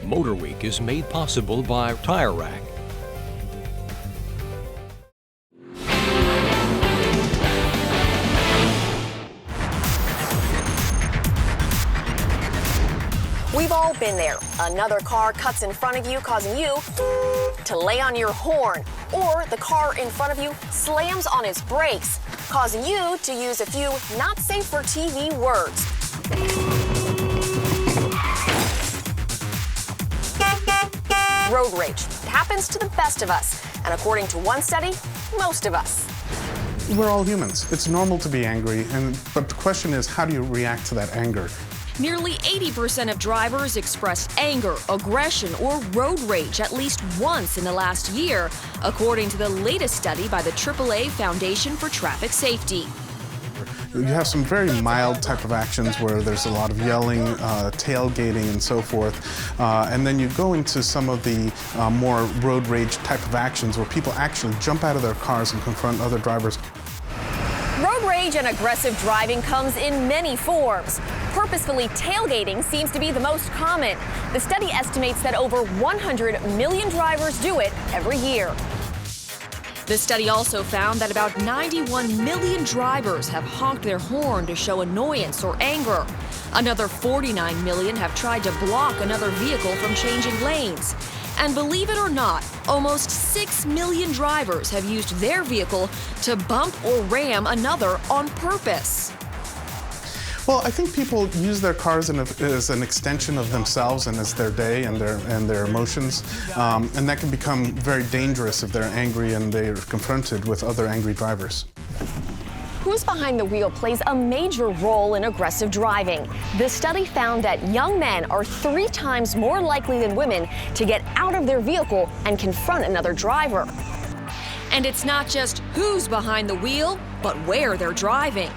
MotorWeek is made possible by Tire Rack. We've all been there. Another car cuts in front of you, causing you to lay on your horn. Or the car in front of you slams on its brakes, causing you to use a few not safe for TV words. Road rage. It happens to the best of us. And according to one study, most of us. We're all humans. It's normal to be angry, but the question is, how do you react to that anger? Nearly 80% of drivers expressed anger, aggression, or road rage at least once in the last year, according to the latest study by the AAA Foundation for Traffic Safety. You have some very mild type of actions where there's a lot of yelling, tailgating, and so forth. And then you go into some of the more road rage type of actions where people actually jump out of their cars and confront other drivers. Road rage and aggressive driving comes in many forms. Purposefully tailgating seems to be the most common. The study estimates that over 100 million drivers do it every year. The study also found that about 91 million drivers have honked their horn to show annoyance or anger. Another 49 million have tried to block another vehicle from changing lanes. And believe it or not, almost 6 million drivers have used their vehicle to bump or ram another on purpose. Well, I think people use their cars as an extension of themselves and as their day and their emotions, and that can become very dangerous if they're angry and they're confronted with other angry drivers. Who's behind the wheel plays a major role in aggressive driving. The study found that young men are 3 times more likely than women to get out of their vehicle and confront another driver. And it's not just who's behind the wheel, but where they're driving.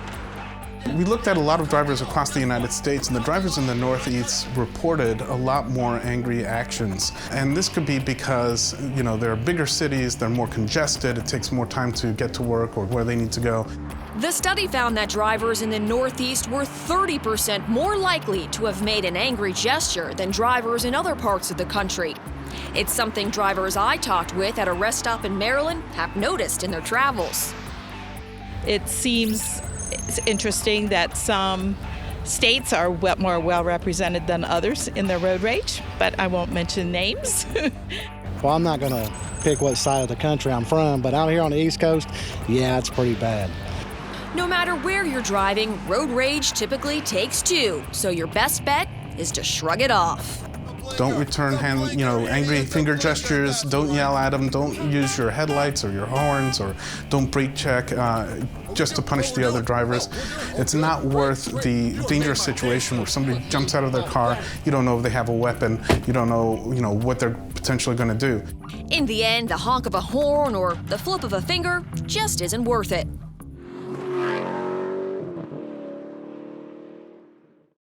We looked at a lot of drivers across the United States, and the drivers in the Northeast reported a lot more angry actions. And this could be because, there are bigger cities, they're more congested, it takes more time to get to work or where they need to go. The study found that drivers in the Northeast were 30% more likely to have made an angry gesture than drivers in other parts of the country. It's something drivers I talked with at a rest stop in Maryland have noticed in their travels. It seems interesting that some states are more well represented than others in their road rage, but I won't mention names. Well, I'm not going to pick what side of the country I'm from, but out here on the East Coast, yeah, it's pretty bad. No matter where you're driving, road rage typically takes 2, so your best bet is to shrug it off. Don't return angry finger gestures. Don't yell at them. Don't use your headlights or your horns, or don't brake check just to punish the other drivers. It's not worth the dangerous situation where somebody jumps out of their car. You don't know if they have a weapon. You don't know, what they're potentially going to do. In the end, the honk of a horn or the flip of a finger just isn't worth it.